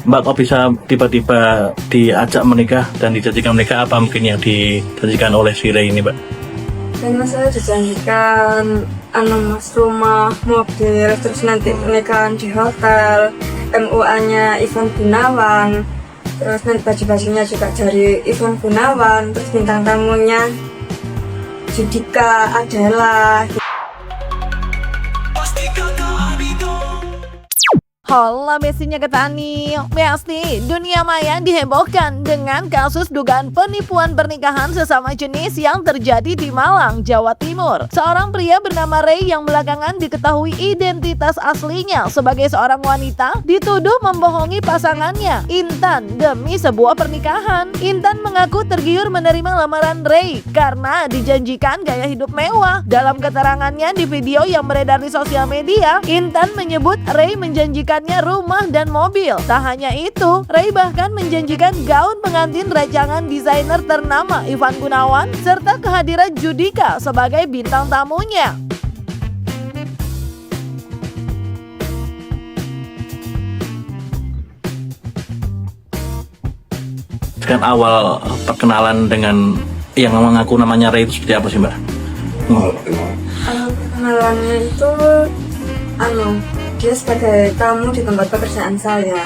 Mbak kok bisa tiba-tiba diajak menikah dan dijanjikan menikah, apa mungkin yang dijanjikan oleh si Ray ini, Mbak? Karena saya dijanjikan mas rumah, mobil, terus nanti pernikahan di hotel, MUA-nya Ivan Gunawan, terus nanti baju-bajunya juga dari Ivan Gunawan, terus bintang tamunya Judika Adela. Hola besinya Ketani, Besti, dunia maya dihebohkan dengan kasus dugaan penipuan pernikahan sesama jenis yang terjadi di Malang, Jawa Timur. Seorang pria bernama Ray yang belakangan diketahui identitas aslinya sebagai seorang wanita dituduh membohongi pasangannya, Intan, demi sebuah pernikahan. Intan mengaku tergiur menerima lamaran Ray karena dijanjikan gaya hidup mewah. Dalam keterangannya di video yang beredar di sosial media, Intan menyebut Ray menjanjikan rumah dan mobil. Tak hanya itu, Ray bahkan menjanjikan gaun pengantin rancangan desainer ternama Ivan Gunawan serta kehadiran Judika sebagai bintang tamunya. Kan awal perkenalan dengan yang mengaku namanya Ray itu seperti apa sih, Mbak? Perkenalannya itu dia sebagai tamu di tempat pekerjaan saya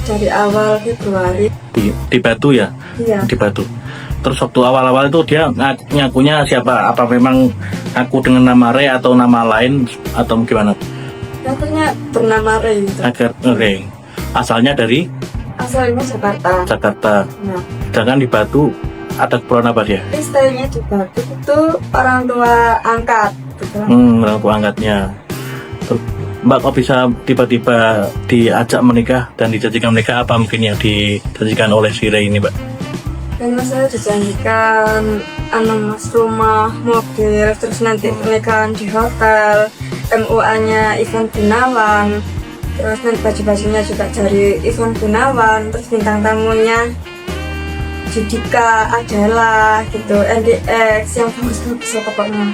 dari awal Februari Di Batu ya? Iya. Di Batu. Terus waktu awal-awal itu dia ngakunya siapa? Apa memang ngaku dengan nama Ray atau nama lain atau gimana? katanya bernama Ray gitu. Agar Ray. Asalnya dari Asalnya Jakarta. Jakarta. Nah, Sedangkan di Batu ada keperluan apa dia? istrinya di Batu itu orang tua angkat gitu. Orang tua angkatnya. Terus, Mbak kok bisa tiba-tiba diajak menikah dan dijanjikan menikah, apa mungkin yang dijanjikan oleh si Ray ini, Mbak? Karena saya dijanjikan mas rumah, mobil, terus nanti pernikahan di hotel, MUA-nya Ivan Gunawan, terus nanti baju-bajunya juga dari Ivan Gunawan, terus bintang tamunya Judika Adela gitu, NDX yang bagus-bagus pokoknya.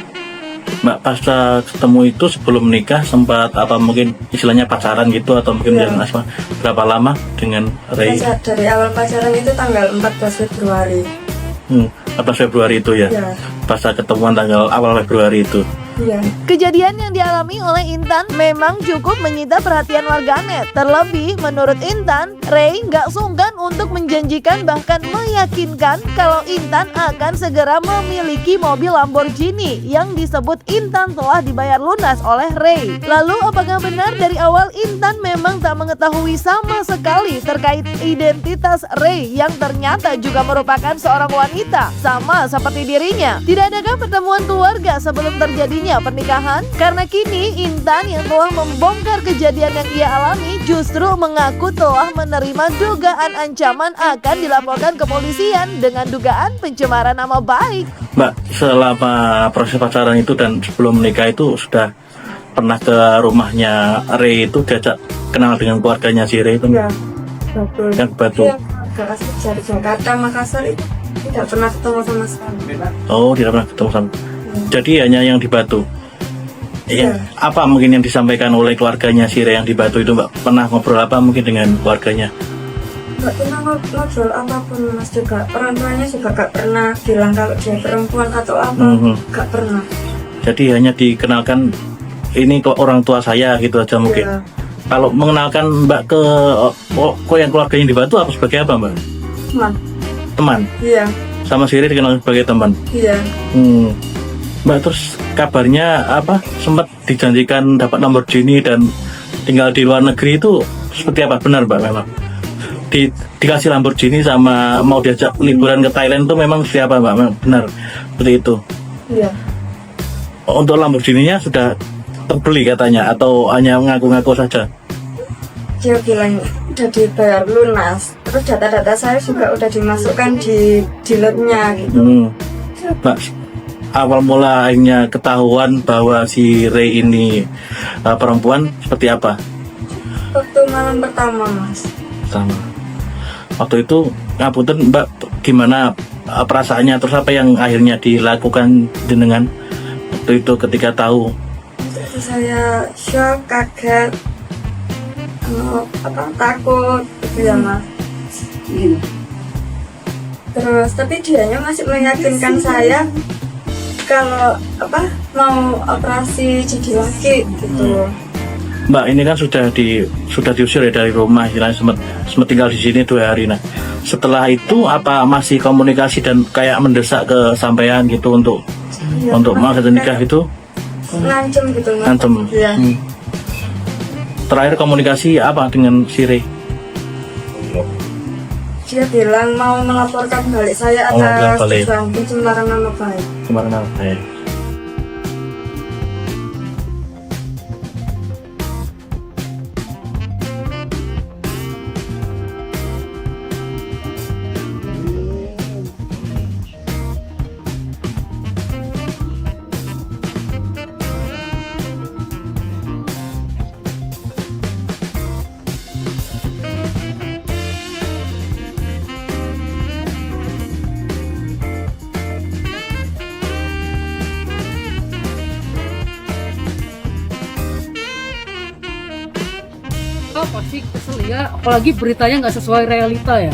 Mbak pas ketemu itu sebelum menikah sempat apa mungkin istilahnya pacaran gitu atau mungkin Iya. jalan asmara, berapa lama dengan Ray? Dari awal pacaran itu tanggal 14 Februari. 14 Februari itu ya? Iya. Pas ketemuan tanggal awal Februari itu. Iya. Kejadian yang dialami oleh Intan memang cukup menyita perhatian warganet. Terlebih, menurut Intan, Ray nggak sungkan untuk menjanjikan bahkan meyakinkan kalau Intan akan segera memiliki mobil Lamborghini yang disebut Intan telah dibayar lunas oleh Ray. Lalu, apakah benar dari awal Intan memang tak mengetahui sama sekali terkait identitas Ray yang ternyata juga merupakan seorang wanita sama seperti dirinya? Tidak adakah pertemuan keluarga sebelum terjadinya pernikahan? Karena kini Intan yang telah membongkar kejadian yang ia alami justru mengaku telah menerima dugaan ancaman akan dilaporkan ke polisian dengan dugaan pencemaran nama baik. Mbak, selama proses pacaran itu dan sebelum menikah itu sudah pernah ke rumahnya Ray itu, diajak kenal dengan keluarganya si Ray itu? Iya. Betul. Yang Batu. Iya, asli dari Jakarta, Makassar itu tidak pernah ketemu sama sekali. Oh, tidak pernah ketemu sama. Jadi hanya yang di Batu. Iya. Apa mungkin yang disampaikan oleh keluarganya si Ray yang di Batu itu, Mbak? Pernah ngobrol apa mungkin dengan keluarganya? Nggak pernah ngobrol apapun mas juga. Orang tuanya juga gak pernah bilang kalau dia perempuan atau apa. Gak pernah. Jadi hanya dikenalkan ini ke orang tua saya gitu aja mungkin. Iya. Kalau mengenalkan Mbak ke kok yang keluarganya di Batu apa sebagai apa, Mbak? Teman. Iya. Sama si Ray dikenal sebagai teman. Iya. Mbak, terus kabarnya apa sempat dijanjikan dapat Lamborghini dan tinggal di luar negeri itu seperti apa? Benar, Mbak, memang dikasih Lamborghini sama mau diajak liburan ke Thailand itu memang seperti apa, Mbak? Memang benar seperti itu. Iya. Untuk Lamborghini-nya sudah terbeli katanya atau hanya ngaku-ngaku saja? Dia bilang udah dibayar lunas. Terus data-data saya juga udah dimasukkan di dealernya gitu. Mbak, awal mula akhirnya ketahuan bahwa si Ray ini perempuan seperti apa? Waktu malam pertama mas. Sama. Waktu itu ngapunten Mbak, gimana perasaannya, terus apa yang akhirnya dilakukan jenengan waktu itu ketika tahu? Saya shock, kaget. takut gitu ya Mas. Terus tapi dianya masih meyakinkan saya kalau mau operasi jadi lagi gitu. Mbak, ini kan sudah diusir ya dari rumah, istilahnya sempat tinggal di sini 2 hari. Nah, setelah itu apa masih komunikasi dan kayak mendesak ke sampean gitu untuk mengajukan nikah itu? Ngancem gitu Mas. Ngancem. Iya. Terakhir komunikasi apa dengan si Rey? Dia bilang mau melaporkan balik saya atas dugaan pencemaran nama baik. Kemarin apa ya? Pasti kesel ya, apalagi beritanya nggak sesuai realita ya,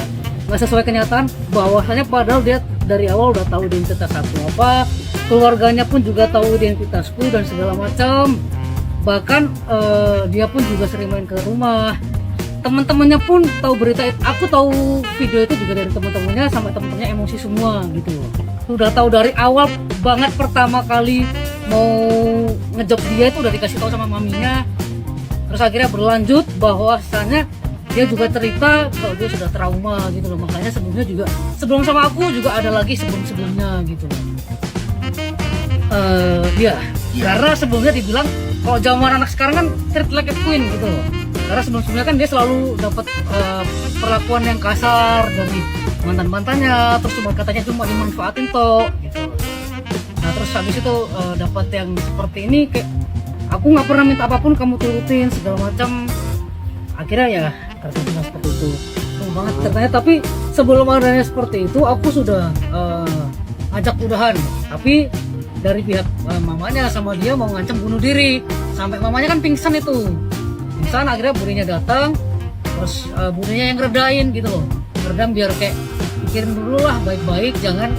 nggak sesuai kenyataan. Bahwasanya padahal dia dari awal udah tahu identitas aku apa, keluarganya pun juga tahu identitasku dan segala macam. Bahkan dia pun juga sering main ke rumah, teman-temannya pun tahu berita itu. Aku tahu video itu juga dari teman-temannya, sampai teman-temannya emosi semua gitu. Udah tahu dari awal banget, pertama kali mau ngejob dia itu udah dikasih tahu sama maminya. Terus akhirnya berlanjut bahwasanya dia juga cerita kalau dia sudah trauma gitu loh. Makanya sebelum sama aku juga ada lagi sebelumnya gitu loh. Karena sebelumnya dibilang kalau zaman anak sekarang kan treat like a queen gitu loh. Karena sebelumnya kan dia selalu dapat perlakuan yang kasar dari mantannya, terus cuma katanya cuma dimanfaatin toh gitu. Nah terus habis itu dapat yang seperti ini, kayak aku nggak pernah minta apapun kamu turutin segala macam. Akhirnya ya terjadi seperti itu. Banget ceritanya. Tapi sebelum adanya seperti itu aku sudah ajak udahan. Tapi dari pihak mamanya sama dia mau ngancam bunuh diri. Sampai mamanya kan pingsan itu. Pingsan, akhirnya buninya datang. Terus buninya yang ngeredain gitu loh. Ngeredam biar kayak pikirin dulu lah baik-baik, jangan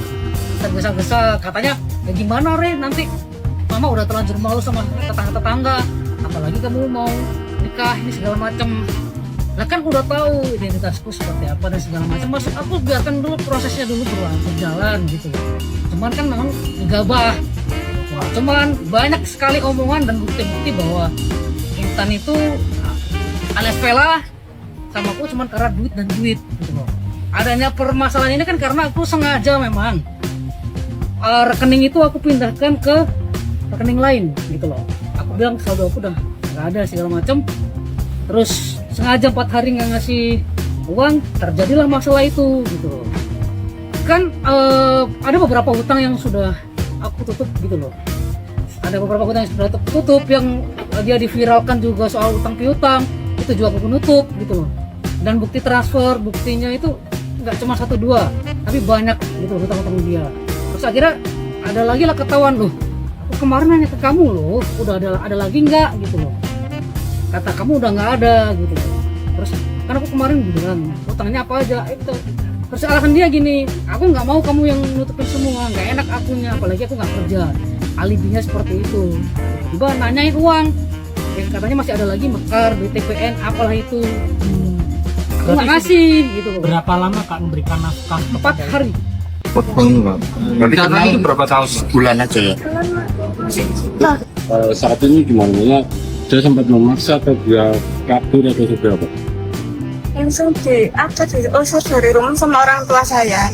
tergesa-gesa. Katanya ya gimana Re, nanti mama udah terlanjur malu sama tetangga-tetangga, apalagi kamu mau nikah ini segala macem. Lah kan udah tahu identitasku seperti apa dan segala macam. Maksud aku biarkan dulu prosesnya dulu berjalan gitu. Cuman kan memang gegabah. Wah, cuman banyak sekali omongan dan bukti-bukti bahwa Intan itu alias Vela sama aku cuman karena duit dan duit gitu loh. Adanya permasalahan ini kan karena aku sengaja memang rekening itu aku pindahkan ke rekening lain gitu loh. Aku bilang saldo aku udah nggak ada segala macam. Terus sengaja 4 hari nggak ngasih uang, terjadilah masalah itu gitu loh. Kan ada beberapa hutang yang sudah aku tutup gitu loh. Ada beberapa hutang yang sudah tutup, yang dia diviralkan juga soal utang piutang, itu juga aku nutup gitu loh. Dan bukti transfer, buktinya itu nggak cuma 1-2, tapi banyak gitu hutang-hutang dia. Terus akhirnya ada lagi lah ketahuan loh. Kemarin nanya ke kamu loh, udah ada lagi nggak gitu loh. Kata kamu udah nggak ada gitu loh. Terus kan aku kemarin bilang utangnya apa aja itu. Terus alasan dia gini, aku nggak mau kamu yang nutupin semua, nggak enak akunya, apalagi aku nggak kerja. Alibinya seperti itu. Tiba nanyain uang, yang katanya masih ada lagi mekar, BTPN, apalah itu. Aku nggak ngasih gitu loh. Berapa lama Kak memberikan nafkah? 4 hari. Berarti kenal itu berapa tahun? Bulan aja ya? Saat ini gimana ya? Dia sempat memaksa atau dia kabur atau seperti apa? Langsung diusir dari rumah sama orang tua saya.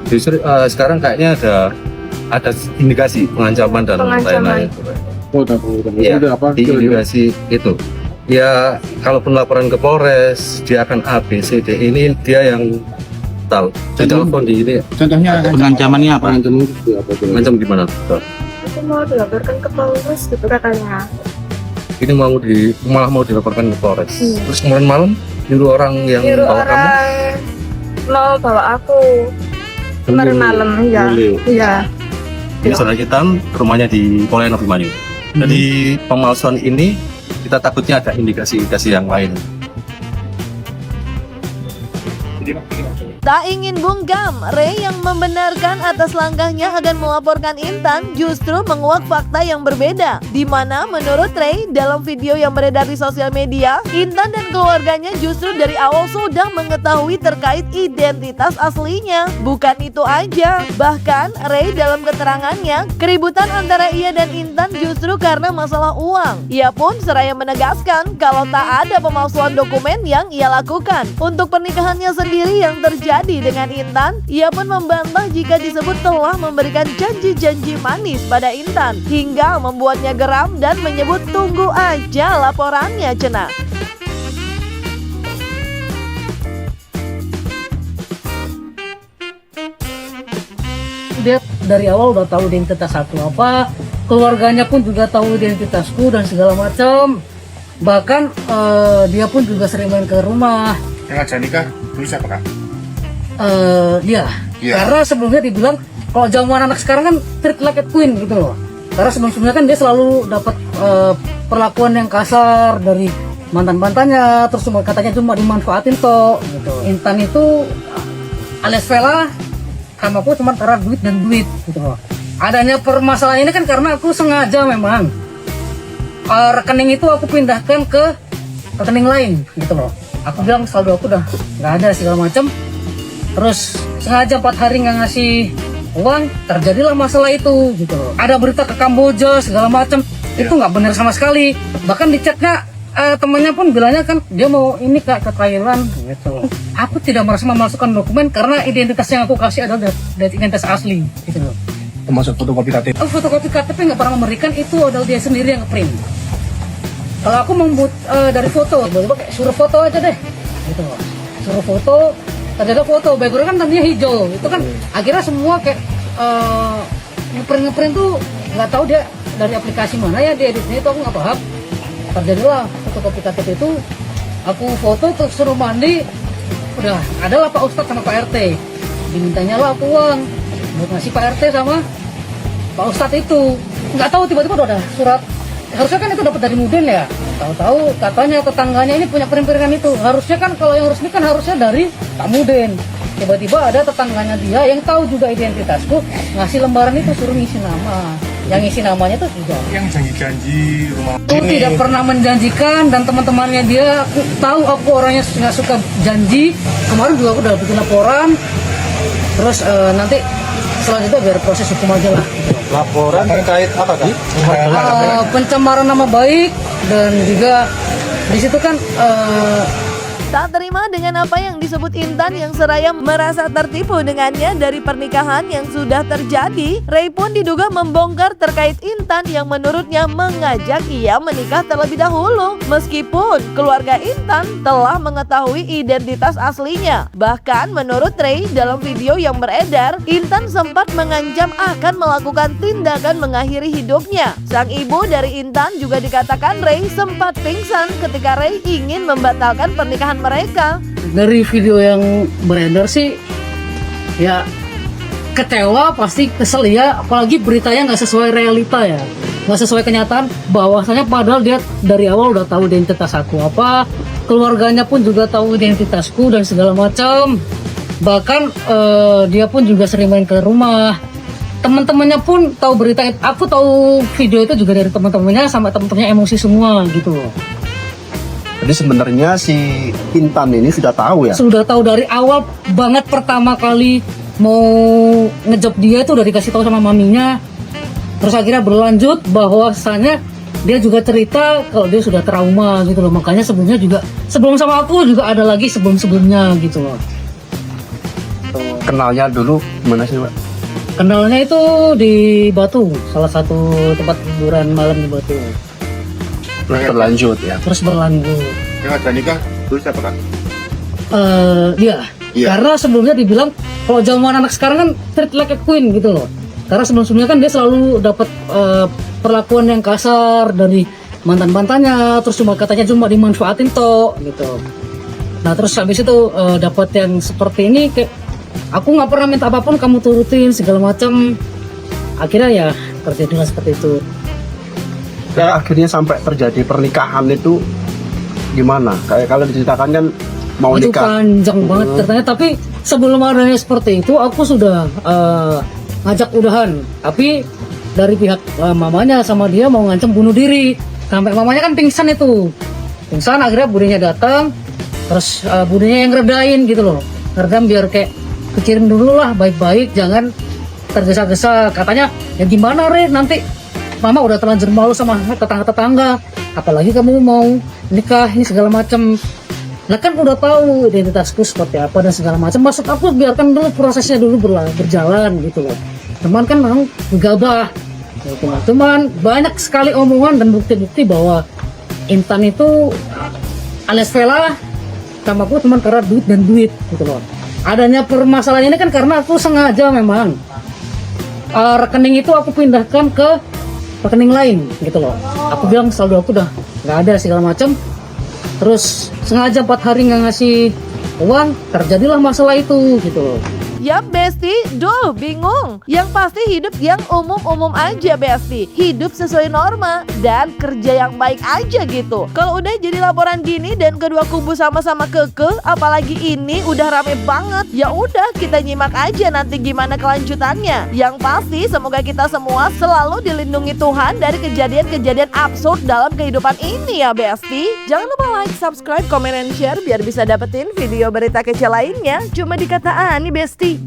Justru sekarang kayaknya ada indikasi pengancaman dan lain-lain. Oh, Iya, udah apa? indikasi itu. Ya, kalaupun laporan ke Polres, dia akan A, B, C, D. Ini dia yang tahu. Di telepon di ini. Contohnya Pengancamannya apa? Pengancaman itu apa? Macam gimana? Aku mau dilaporkan ke Polres gitu katanya. Ini malah mau dilaporkan ke Polres. Terus kemarin malam nyuruh orang yang Nyuruh bawa kamu. orang mau bawa aku kemarin malam ya. Iya. Ini saudara kita rumahnya di Polres Abimanyu. Jadi pemalsuan ini kita takutnya ada indikasi-indikasi yang lain. Tak ingin bungkam, Ray yang membenarkan atas langkahnya akan melaporkan Intan justru menguak fakta yang berbeda. Di mana menurut Ray dalam video yang beredar di sosial media, Intan dan keluarganya justru dari awal sudah mengetahui terkait identitas aslinya. Bukan itu aja, bahkan Ray dalam keterangannya, keributan antara ia dan Intan justru karena masalah uang. Ia pun seraya menegaskan kalau tak ada pemalsuan dokumen yang ia lakukan. Untuk pernikahannya sendiri yang terjadi dengan Intan, ia pun membantah jika disebut telah memberikan janji-janji manis pada Intan, hingga membuatnya geram dan menyebut tunggu aja laporannya, cenah. Dia dari awal udah tahu identitas aku apa, keluarganya pun juga tahu identitasku dan segala macam. Bahkan dia pun juga sering main ke rumah. Yang ngajak nikah dulu siapa kak? Iya. Iya. Karena sebelumnya dibilang kalau zaman anak sekarang kan treat like a queen gitu loh. Karena sebelumnya kan dia selalu dapat perlakuan yang kasar dari mantan-mantannya, terus cuma katanya cuma dimanfaatin toh gitu. Intan itu alias Vela sama aku cuma karena duit dan duit gitu loh. Adanya permasalahan ini kan karena aku sengaja memang rekening itu aku pindahkan ke rekening lain gitu loh. Aku bilang saldo aku udah nggak ada segala macam. Terus sengaja 4 hari nggak ngasih uang, terjadilah masalah itu gitu loh. Ada berita ke Kamboja segala macam, itu nggak benar sama sekali. Bahkan di chatnya temannya pun bilangnya kan dia mau ini ke Thailand gitu. Aku tidak merasa memasukkan dokumen karena identitas yang aku kasih adalah dari identitas asli gitu loh. Termasuk fotokopi KTP. Fotokopi KTP nggak pernah memberikan, itu adalah dia sendiri yang nge-print. Kalau aku membuat dari foto, tiba-tiba kayak suruh foto aja deh gitu loh. Suruh foto, ternyata foto background kan tadinya hijau, itu kan akhirnya semua kayak ngeprint tuh nggak tahu dia dari aplikasi mana ya dia editnya, itu aku nggak paham. Terjadilah fotokopi KTP itu, aku foto terus suruh mandi, udah adalah Pak Ustadz sama Pak RT, dimintanya lah aku uang buat ngasih Pak RT sama Pak Ustadz itu, nggak tahu tiba-tiba udah ada surat. Harusnya kan itu dapat dari Muden ya, tahu-tahu katanya tetangganya ini punya piring-piringan itu. Harusnya kan kalau yang resmi kan harusnya dari Pak Muden. Tiba-tiba ada tetangganya dia yang tahu juga identitasku, ngasih lembaran itu suruh ngisi nama. Yang ngisi namanya tuh juga Yang janji-janji rumah itu tidak pernah menjanjikan, dan teman-temannya dia aku tahu aku orangnya nggak suka janji. Kemarin juga aku udah bikin laporan, terus nanti selanjutnya biar proses hukum aja lah. Laporan terkait apa kan? Pencemaran nama baik, dan juga di situ kan Tak terima dengan apa yang disebut Intan yang seraya merasa tertipu dengannya dari pernikahan yang sudah terjadi, Ray pun diduga membongkar terkait Intan yang menurutnya mengajak ia menikah terlebih dahulu. Meskipun keluarga Intan telah mengetahui identitas aslinya. Bahkan menurut Ray dalam video yang beredar, Intan sempat mengancam akan melakukan tindakan mengakhiri hidupnya. Sang ibu dari Intan juga dikatakan Ray sempat pingsan ketika Ray ingin membatalkan pernikahan mereka. dari video yang beredar sih ya kecewa, pasti kesel ya, apalagi beritanya nggak sesuai realita ya, nggak sesuai kenyataan. Bahwasanya padahal dia dari awal udah tahu identitas aku apa, keluarganya pun juga tahu identitasku dan segala macam. Bahkan dia pun juga sering main ke rumah, teman-temannya pun tahu berita. Aku tahu video itu juga dari teman-temannya, sama teman-temannya emosi semua gitu. Jadi sebenarnya si Intan ini sudah tahu ya? Sudah tahu dari awal banget, pertama kali mau ngejob dia itu udah dikasih tahu sama maminya. Terus akhirnya berlanjut bahwasannya dia juga cerita kalau dia sudah trauma gitu loh. Makanya sebelumnya juga, sebelum sama aku juga ada lagi sebelum-sebelumnya gitu loh. Kenalnya dulu gimana sih, Pak? Kenalnya itu di Batu, salah satu tempat hiburan malam di Batu. Berlanjut ya? Terus berlanjut. Yang ngajak nikah dulu siapa kak? Dia. Iya. Karena sebelumnya dibilang kalau zaman anak sekarang kan treat like a queen gitu loh. Karena sebelumnya kan dia selalu dapat perlakuan yang kasar dari mantan-mantannya, terus cuma katanya cuma dimanfaatin toh gitu. Nah terus habis itu dapat yang seperti ini, kayak aku nggak pernah minta apapun kamu turutin segala macam. Akhirnya ya terjadilah seperti itu. akhirnya sampai terjadi pernikahan itu gimana? Kayak kalian diceritakan kan mau Itu nikah. panjang banget ceritanya, tapi sebelum adanya seperti itu aku sudah ngajak udahan, tapi dari pihak mamanya sama dia mau ngancam bunuh diri, sampai mamanya kan pingsan akhirnya budinya datang, terus budinya yang ngeredain gitu loh, ngeredam biar kayak pikirin dulu lah baik-baik, jangan tergesa-gesa. Katanya ya gimana Re, nanti mama udah terlanjur malu sama tetangga-tetangga, apalagi kamu mau nikah ini segala macam. Nah kan udah tahu identitasku seperti apa dan segala macam, maksud aku biarkan dulu prosesnya dulu berjalan gitu loh. Teman kan memang gegabah, teman banyak sekali omongan dan bukti-bukti bahwa Intan itu alias Vela sama aku teman karena duit dan duit gitu loh. Adanya permasalahan ini kan karena aku sengaja memang rekening itu aku pindahkan ke rekening lain gitu loh. Aku bilang saldo aku udah nggak ada segala macam. Terus sengaja 4 hari nggak ngasih uang, terjadilah masalah itu gitu loh. Yap Besti, duh bingung. Yang pasti hidup yang umum-umum aja Besti. Hidup sesuai norma dan kerja yang baik aja gitu. Kalau udah jadi laporan gini dan kedua kubu sama-sama kekeh, apalagi ini udah rame banget. Ya udah kita nyimak aja nanti gimana kelanjutannya. Yang pasti semoga kita semua selalu dilindungi Tuhan dari kejadian-kejadian absurd dalam kehidupan ini ya Besti. Jangan lupa like, subscribe, comment, and share biar bisa dapetin video berita kece lainnya cuma di Kata Ani Besti.